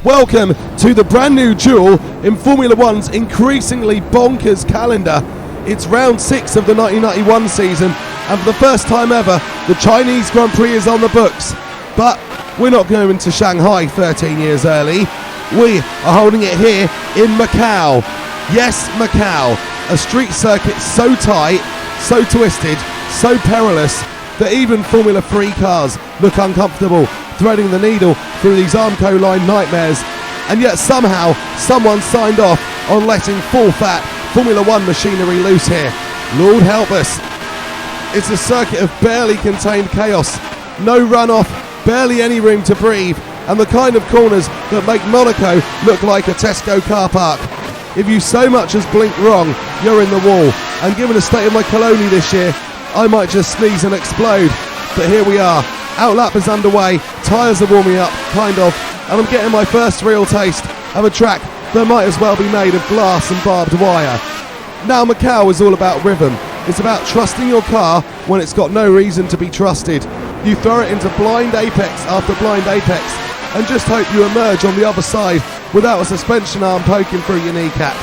Welcome to the brand new jewel in Formula One's increasingly bonkers calendar. It's round 6 of the 1991 season, and for the first time ever, the Chinese Grand Prix is on the books. But we're not going to Shanghai 13 years early. We are holding it here in Macau. Yes, Macau, a street circuit so tight, so twisted, so perilous that even Formula 3 cars look uncomfortable threading the needle through these Armco line nightmares. And yet somehow someone signed off on letting full fat Formula 1 machinery loose here. Lord help us. It's a circuit of barely contained chaos, no runoff, barely any room to breathe, and the kind of corners that make Monaco look like a Tesco car park. If you so much as blink wrong, you're in the wall. And given the state of my Coloni this year, I might just sneeze and explode. But here we are. Outlap is underway, tyres are warming up, kind of, and I'm getting my first real taste of a track that might as well be made of glass and barbed wire. Now Macau is all about rhythm. It's about trusting your car when it's got no reason to be trusted. You throw it into blind apex after blind apex and just hope you emerge on the other side without a suspension arm poking through your kneecap,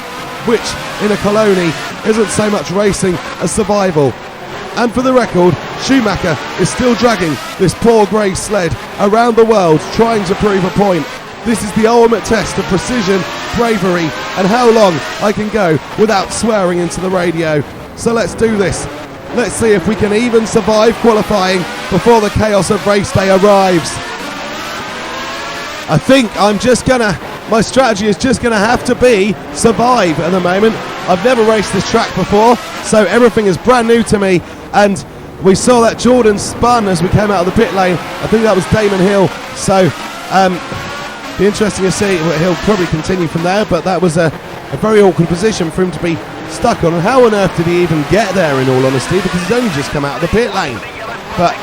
which in a Coloni isn't so much racing as survival. And for the record, Schumacher is still dragging this poor grey sled around the world trying to prove a point. This is the ultimate test of precision, bravery, and how long I can go without swearing into the radio. So let's do this. Let's see if we can even survive qualifying before the chaos of race day arrives. I think my strategy is just gonna have to be survive at the moment. I've never raced this track before, so everything is brand new to me. And we saw that Jordan spun as we came out of the pit lane. I think that was Damon Hill. So be interesting to see. He'll probably continue from there, but that was a very awkward position for him to be stuck on. And how on earth did he even get there, in all honesty, because he's only just come out of the pit lane. But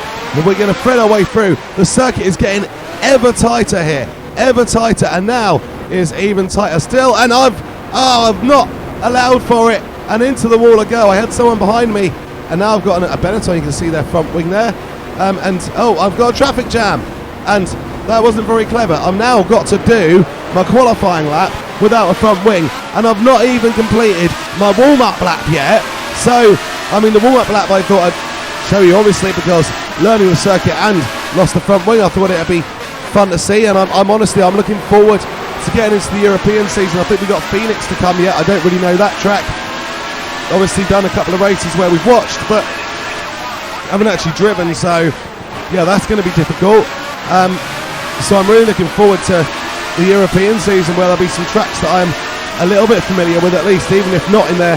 we're going to thread our way through. The circuit is getting ever tighter here, ever tighter, and now is even tighter still. And I've not allowed for it, and into the wall I go. I had someone behind me, and now I've got a Benetton. You can see their front wing there, I've got a traffic jam, and that wasn't very clever. I've now got to do my qualifying lap without a front wing, and I've not even completed my warm-up lap yet. So, the warm-up lap I thought I'd show you, obviously, because learning the circuit and lost the front wing, I thought it'd be fun to see, and I'm looking forward to getting into the European season. I think we've got Phoenix to come yet. I don't really know that track. Obviously done a couple of races where we've watched, but haven't actually driven, so yeah, that's going to be difficult. So I'm really looking forward to the European season, where there'll be some tracks that I'm a little bit familiar with, at least, even if not in their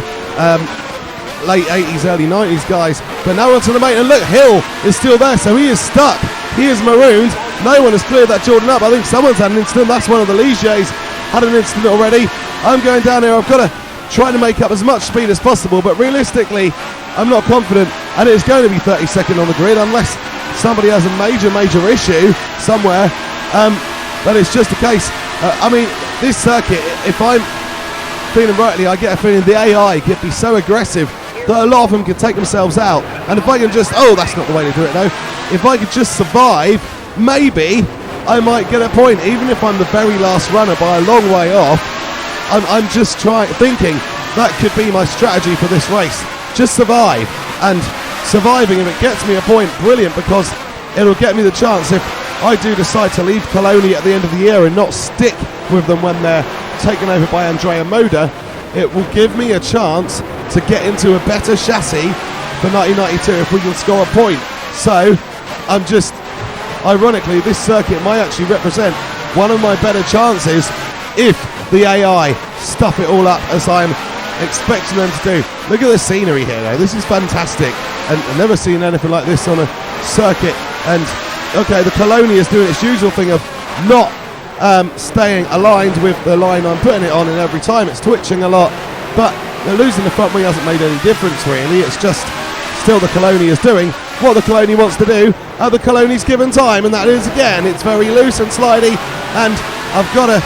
late 80s, early 90s guys. But now onto the main, and look, Hill is still there, so he is stuck. He is marooned. No one has cleared that Jordan up. I think someone's had an incident. That's one of the Ligiers had an incident already. I'm going down here. I've got to try to make up as much speed as possible, but realistically, I'm not confident, and it's going to be 32nd on the grid unless somebody has a major issue somewhere. But it's just a case. This circuit, if I'm feeling rightly, I get a feeling the AI could be so aggressive that a lot of them could take themselves out. And if I can just, that's not the way to do it though. If I could just survive, maybe I might get a point, even if I'm the very last runner by a long way off. I'm just thinking that could be my strategy for this race. Just survive, and surviving, if it gets me a point, brilliant, because it'll get me the chance, if I do decide to leave Coloni at the end of the year and not stick with them when they're taken over by Andrea Moda, it will give me a chance to get into a better chassis for 1992 if we can score a point. So ironically, this circuit might actually represent one of my better chances if the AI stuff it all up as I'm expecting them to do. Look at the scenery here though, this is fantastic, and I've never seen anything like this on a circuit. And okay, the Coloni is doing its usual thing of not staying aligned with the line I'm putting it on, and every time it's twitching a lot, but losing the front wing hasn't made any difference really. It's just still the Coloni is doing what the Coloni wants to do at the Coloni's given time, and that is, again, it's very loose and slidey, and I've got a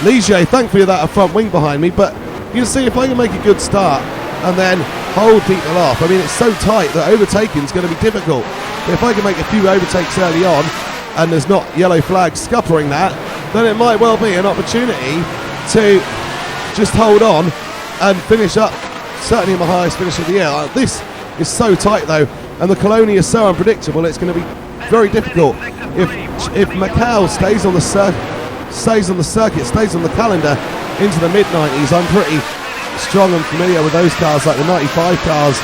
Ligier, thankfully, that a front wing behind me, but you can see if I can make a good start and then hold people off. It's so tight that overtaking is going to be difficult. But if I can make a few overtakes early on, and there's not yellow flags scuppering that, then it might well be an opportunity to just hold on and finish up, certainly my highest finish of the year. This is so tight though, and the Coloni is so unpredictable, it's going to be very difficult. If Macau stays on the circuit, stays on the calendar into the mid-90s, I'm pretty strong and familiar with those cars, like the 95 cars,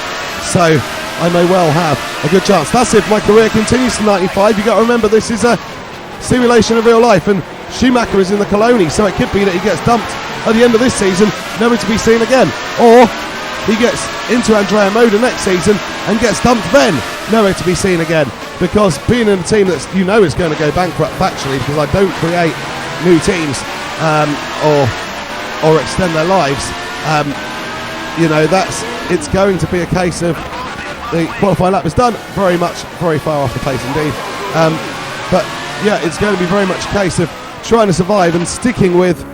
so I may well have a good chance. That's if my career continues to 95. You've got to remember, this is a simulation of real life, and Schumacher is in the Coloni, so it could be that he gets dumped at the end of this season, never to be seen again, or he gets into Andrea Moda next season and gets dumped then, never to be seen again, because being in a team that's, you know, is going to go bankrupt factually, because I don't create new teams or extend their lives, you know, it's going to be a case of the qualifying lap is done, very far off the pace indeed, but yeah, it's going to be very much a case of trying to survive and sticking with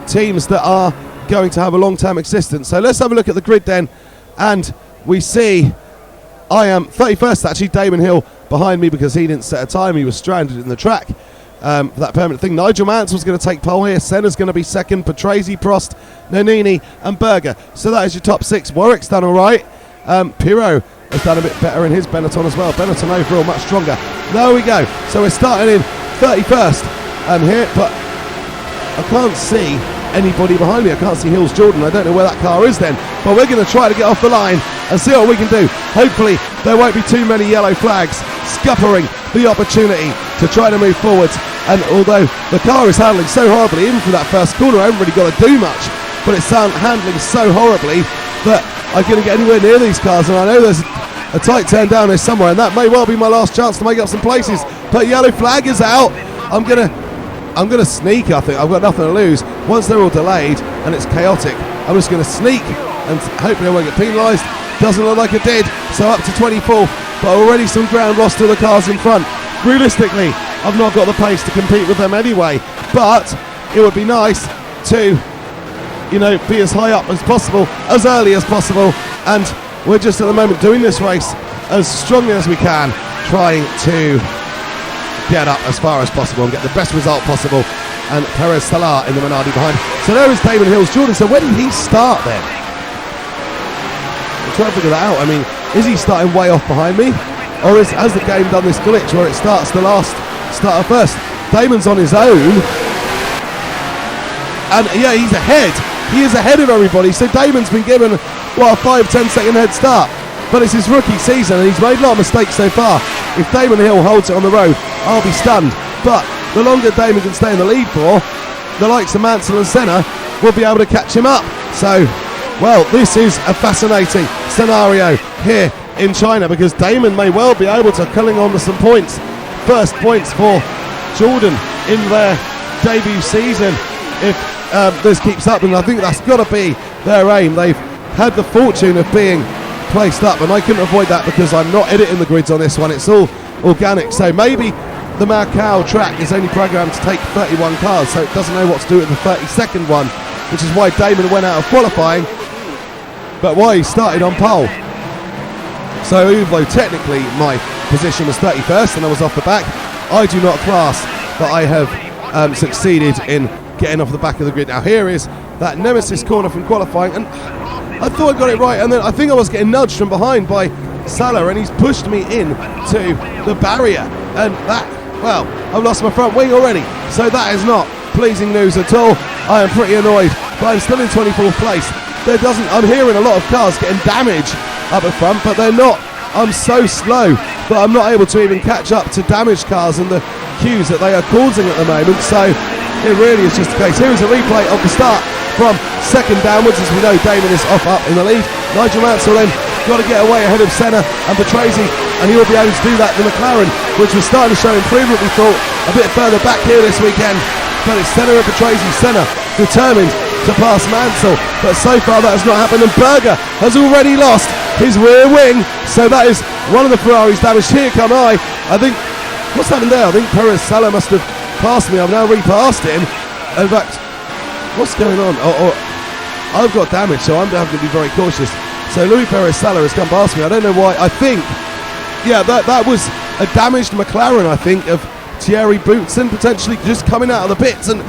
teams that are going to have a long-term existence. So let's have a look at the grid then, and we see I am 31st actually, Damon Hill behind me because he didn't set a time, he was stranded in the track for that permanent thing. Nigel Mansell's going to take pole here, Senna's going to be second, Patrese, Prost, Nannini and Berger. So that is your top six. Warwick's done alright, Pirro has done a bit better in his Benetton as well. Benetton overall much stronger. There we go. So we're starting in 31st here, but I can't see anybody behind me. I can't see Hills Jordan. I don't know where that car is then, but we're going to try to get off the line and see what we can do. Hopefully there won't be too many yellow flags scuppering the opportunity to try to move forwards. And although the car is handling so horribly, even for that first corner I haven't really got to do much, but it's handling so horribly that I'm going to get anywhere near these cars, and I know there's a tight turn down there somewhere, and that may well be my last chance to make up some places. But yellow flag is out. I'm gonna sneak. I think I've got nothing to lose. Once they're all delayed and it's chaotic, I'm just going to sneak and hopefully I won't get penalised. Doesn't look like it did. So up to 24th, but already some ground lost to the cars in front. Realistically, I've not got the pace to compete with them anyway, but it would be nice to, you know, be as high up as possible, as early as possible, and we're just at the moment doing this race as strongly as we can, trying to get up as far as possible and get the best result possible. And Perez Salah in the Minardi behind. So there is Damon Hills Jordan. So where did he start then? I'm trying to figure that out. I mean, is he starting way off behind me, or has the game done this glitch where it starts the last starter first? Damon's on his own, and yeah, he's ahead. He is ahead of everybody. So Damon's been given, what, a 5-10 second head start, but it's his rookie season and he's made a lot of mistakes so far. If Damon Hill holds it on the road, I'll be stunned. But the longer Damon can stay in the lead for, the likes of Mansell and Senna will be able to catch him up. So, well, this is a fascinating scenario here in China, because Damon may well be able to cling on to some points. First points for Jordan in their debut season if this keeps up, and I think that's got to be their aim. They've had the fortune of being placed up, and I couldn't avoid that because I'm not editing the grids on this one. It's all organic, so maybe the Macau track is only programmed to take 31 cars, so it doesn't know what to do with the 32nd one, which is why Damon went out of qualifying, but why he started on pole. So although technically my position was 31st and I was off the back, I do not class that I have succeeded in getting off the back of the grid. Now here is that Nemesis corner from qualifying, and I thought I got it right, and then I think I was getting nudged from behind by Salah, and he's pushed me in to the barrier, and that, well, I've lost my front wing already, so that is not pleasing news at all. I am pretty annoyed, but I'm still in 24th place. I'm hearing a lot of cars getting damaged up at front, but they're not. I'm so slow that I'm not able to even catch up to damaged cars and the queues that they are causing at the moment, so it really is just the case. Here is a replay of the start from second downwards, as we know Damon is up in the lead. Nigel Mansell then got to get away ahead of Senna and Patrese, and he will be able to do that. The McLaren, which was starting to show improvement, we thought, a bit further back here this weekend, but it's Senna and Patrese. Senna determined to pass Mansell, but so far that has not happened, and Berger has already lost his rear wing, so that is one of the Ferraris damaged. Here come I think, what's happened there? I think Perez Salah must have passed me. I've now repassed him. In fact, what's going on? I've got damage, so I'm having to be very cautious. So Louis Perez Salah has come past me. I don't know why. I think, yeah, that was a damaged McLaren, I think, of Thierry Boutsen potentially just coming out of the pits, and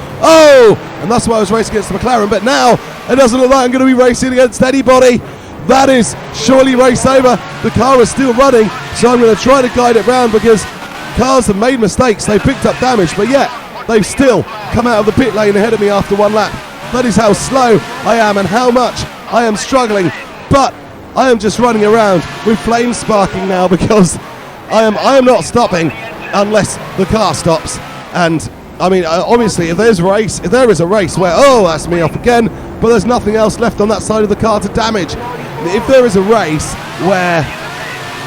that's why I was racing against the McLaren. But now it doesn't look like I'm going to be racing against anybody. That is surely race over. The car is still running, so I'm going to try to guide it round, because cars have made mistakes. They've picked up damage, but yet they've still come out of the pit lane ahead of me after one lap. That is how slow I am and how much I am struggling. But I am just running around with flames sparking now, because I am not stopping unless the car stops. And I mean, obviously, if there is a race where, that's me off again, but there's nothing else left on that side of the car to damage. If there is a race where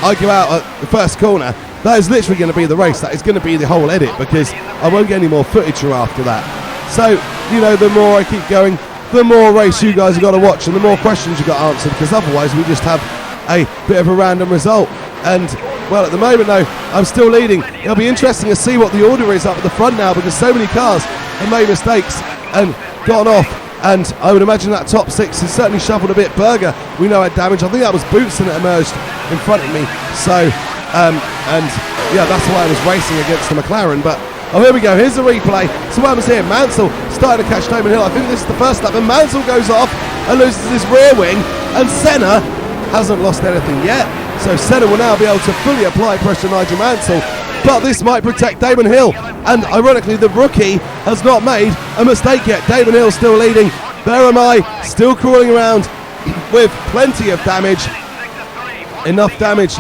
I go out at the first corner, that is literally going to be the race. That is going to be the whole edit, because I won't get any more footage after that. So, the more I keep going, the more race you guys have got to watch, and the more questions you've got answered, because otherwise we just have a bit of a random result. And, well, at the moment, though, I'm still leading. It'll be interesting to see what the order is up at the front now, because so many cars have made mistakes and gone off. And I would imagine that top six has certainly shuffled a bit. Berger, we know, had damage. I think that was Boutsen that emerged in front of me. So, that's why I was racing against the McLaren. But, here we go. Here's the replay. So what happens here? Mansell started to catch Damon Hill. I think this is the first lap. And Mansell goes off and loses his rear wing. And Senna hasn't lost anything yet. So Senna will now be able to fully apply pressure on Nigel Mansell. But this might protect Damon Hill. And ironically, the rookie has not made a mistake yet. Damon Hill still leading. There am I, still crawling around with plenty of damage. Enough damage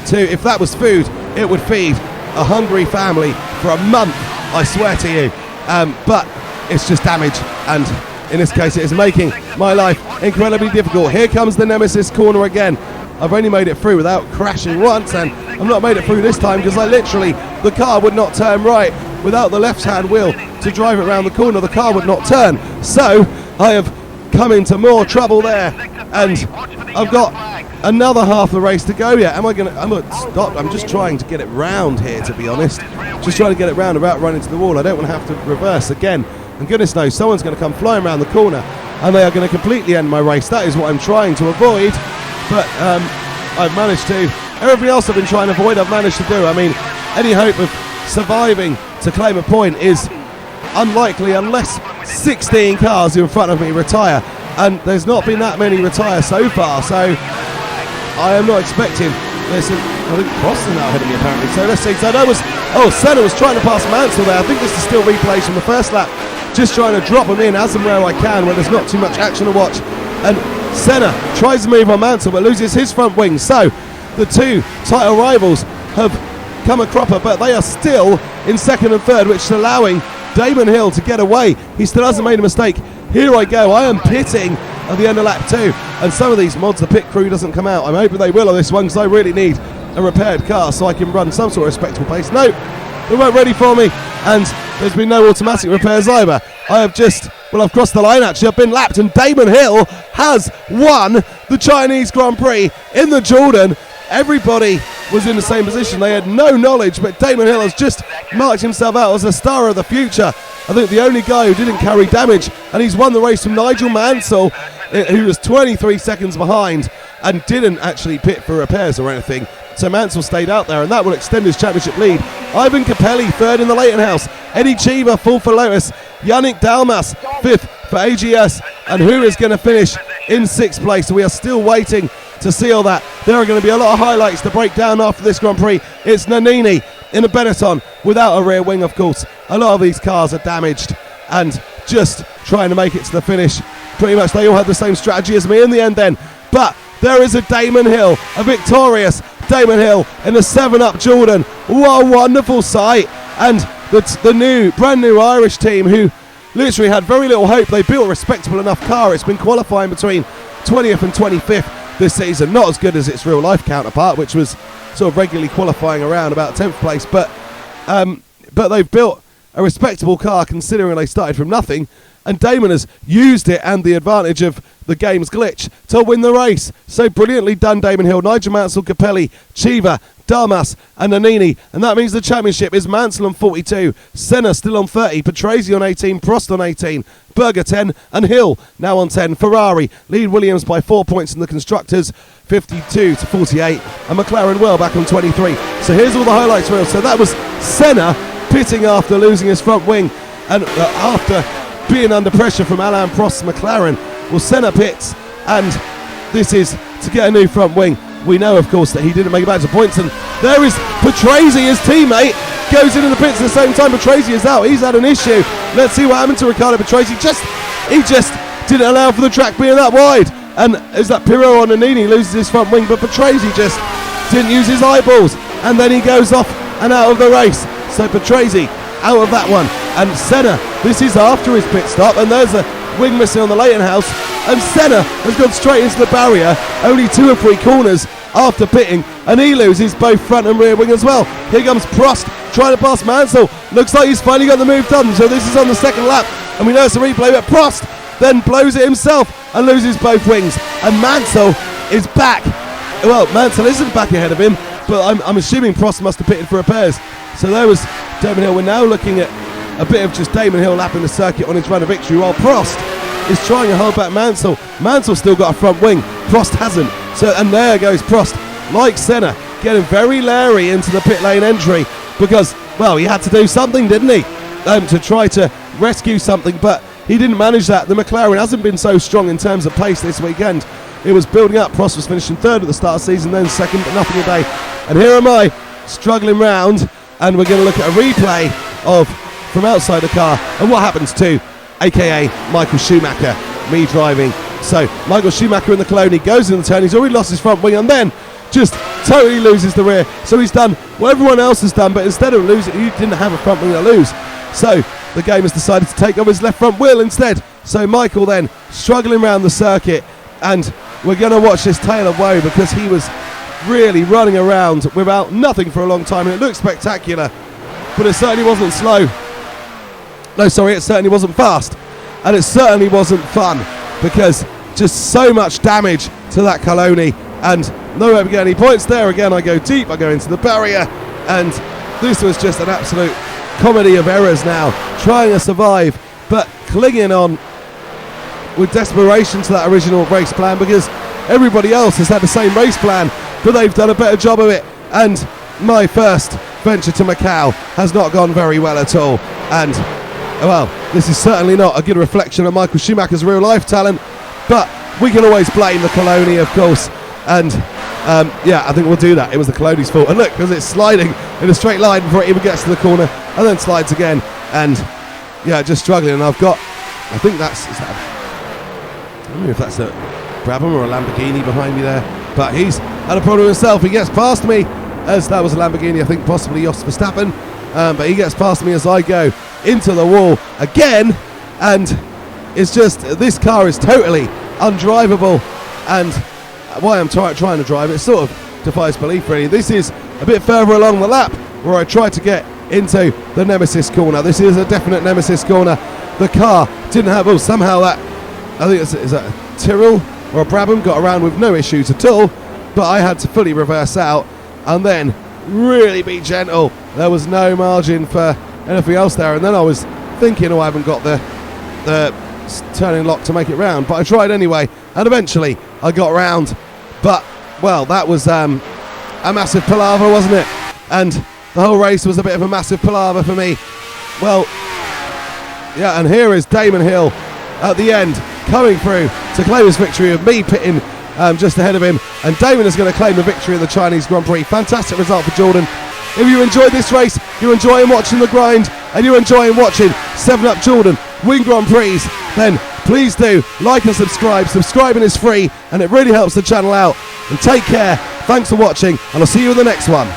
to, if that was food, it would feed a hungry family for a month, I swear to you. But it's just damage. And in this case, it is making my life incredibly difficult. Here comes the Nemesis corner again. I've only made it through without crashing once, and I've not made it through this time because the car would not turn right. Without the left-hand wheel to drive it around the corner, the car would not turn. So I have come into more trouble there, and I've got another half the race to go yet. I'm not stop. I'm just trying to get it round here, to be honest. Just trying to get it round without running to the wall. I don't want to have to reverse again. And goodness knows, someone's going to come flying around the corner, and they are going to completely end my race. That is what I'm trying to avoid. But I've managed to. Everything else I've been trying to avoid, I've managed to do. I mean, any hope of surviving to claim a point is unlikely unless 16 cars in front of me retire. And there's not been that many retire so far. So I am not expecting. There's I think Boston now ahead of me apparently. So let's see. So that was. Senna was trying to pass Mansell there. I think this is still replays from the first lap. Just trying to drop them in as and where I can when there's not too much action to watch. And Senna tries to move on Mansell but loses his front wing. So the two title rivals have come a cropper, but they are still in second and third, which is allowing Damon Hill to get away. He still hasn't made a mistake. Here I go. I am pitting at the end of lap 2, and some of these mods, the pit crew doesn't come out. I'm hoping they will on this one because I really need a repaired car so I can run some sort of respectable pace. No, they weren't ready for me, and there's been no automatic repairs either. I've crossed the line actually. I've been lapped, and Damon Hill has won the Chinese Grand Prix in the Jordan. Everybody was in the same position. They had no knowledge, but Damon Hill has just marked himself out as a star of the future. I think the only guy who didn't carry damage, and he's won the race from Nigel Mansell, who was 23 seconds behind and didn't actually pit for repairs or anything. So Mansell stayed out there, and that will extend his championship lead. Ivan Capelli, third in the Leighton House. Eddie Cheever, fourth for Lotus. Yannick Dalmas, fifth for AGS. And who is going to finish in sixth place? So we are still waiting to see all that. There are going to be a lot of highlights to break down after this Grand Prix. It's Nannini in a Benetton without a rear wing, of course. A lot of these cars are damaged and just trying to make it to the finish. Pretty much they all had the same strategy as me in the end then. But there is a Damon Hill, a victorious Damon Hill in the 7-Up Jordan. What a wonderful sight. And the brand new Irish team who literally had very little hope. They built a respectable enough car. It's been qualifying between 20th and 25th this season. Not as good as its real life counterpart, which was sort of regularly qualifying around about 10th place. But they've built a respectable car considering they started from nothing. And Damon has used it and the advantage of the game's glitch to win the race. So brilliantly done, Damon Hill. Nigel Mansell, Capelli, Cheever, Dalmas and Nannini. And that means the championship is Mansell on 42, Senna still on 30, Patrese on 18, Prost on 18, Berger 10 and Hill now on 10. Ferrari lead Williams by 4 points in the Constructors, 52 to 48, and McLaren well back on 23. So here's all the highlights reels. So that was Senna pitting after losing his front wing, and after being under pressure from Alain Prost's McLaren. Well, Senna pits, and this is to get a new front wing. We know, of course, that he didn't make it back to points, and there is Patrese, his teammate, goes into the pits at the same time. Patrese is out. He's had an issue. Let's see what happened to Riccardo Patrese. He just didn't allow for the track being that wide, and is that Pirro on Nannini loses his front wing, but Patrese just didn't use his eyeballs, and then he goes off and out of the race. So Patrese out of that one, and Senna, this is after his pit stop, and there's a wing missing on the Leighton-house, and Senna has gone straight into the barrier, only 2 or 3 corners after pitting, and he loses both front and rear wing as well. Here comes Prost trying to pass Mansell. Looks like he's finally got the move done, so this is on the second lap, and we know it's a replay, but Prost then blows it himself and loses both wings, and Mansell is back. Well, Mansell isn't back ahead of him, but I'm assuming Prost must have pitted for repairs. So there was Damon Hill. We're now looking at a bit of just Damon Hill lapping the circuit on his run of victory, while Prost is trying to hold back Mansell. Mansell's still got a front wing, Prost hasn't. So, and there goes Prost, like Senna, getting very leery into the pit lane entry, because, well, he had to do something, didn't he, to try to rescue something, but he didn't manage that. The McLaren hasn't been so strong in terms of pace this weekend. It was building up. Prost was finishing 3rd at the start of the season, then 2nd, but nothing a day. And here am I, struggling round, and we're going to look at a replay of from outside the car and what happens to aka Michael Schumacher, me driving. So Michael Schumacher in the Coloni goes in the turn, he's already lost his front wing and then just totally loses the rear. So he's done what everyone else has done, but instead of losing, he didn't have a front wing to lose. So the game has decided to take off his left front wheel instead. So Michael then struggling around the circuit, and we're going to watch this tale of woe, because he was really running around without nothing for a long time, and it looked spectacular, but it certainly wasn't slow. No, sorry, it certainly wasn't fast, and it certainly wasn't fun, because just so much damage to that Coloni, and nowhere to get any points there. Again, I go deep, I go into the barrier, and this was just an absolute comedy of errors now, trying to survive, but clinging on with desperation to that original race plan, because everybody else has had the same race plan, but they've done a better job of it, and my first venture to Macau has not gone very well at all, and well, this is certainly not a good reflection of Michael Schumacher's real life talent, but we can always blame the Coloni, of course, and yeah, I think we'll do that. It was the Coloni's fault, and look, because it's sliding in a straight line before it even gets to the corner, and then slides again, and yeah, just struggling. And I've got, I think that's, I don't know if that's a Brabham or a Lamborghini behind me there, but he's had a problem himself. He gets past me, as that was a Lamborghini, I think possibly Jos Verstappen, but he gets past me as I go into the wall again, and it's just, this car is totally undrivable, and why I'm trying to drive it sort of defies belief really. This is a bit further along the lap where I tried to get into the Nemesis corner. This is a definite Nemesis corner. The car didn't have, oh, somehow that, I think is that a Tyrrell or a Brabham, got around with no issues at all, but I had to fully reverse out and then really be gentle. There was no margin for anything else there, and then I was thinking, oh, I haven't got the turning lock to make it round, but I tried anyway, and eventually I got round. But well, that was a massive palaver, wasn't it? And the whole race was a bit of a massive palaver for me. Well, yeah, and here is Damon Hill at the end, coming through to claim his victory, of me pitting just ahead of him, and Damon is going to claim the victory of the Chinese Grand Prix. Fantastic result for Jordan. If you enjoyed this race, you're enjoying watching the grind, and you're enjoying watching 7up Jordan win Grand Prix, then please do like and subscribe. Subscribing is free, and it really helps the channel out. And take care, thanks for watching, and I'll see you in the next one.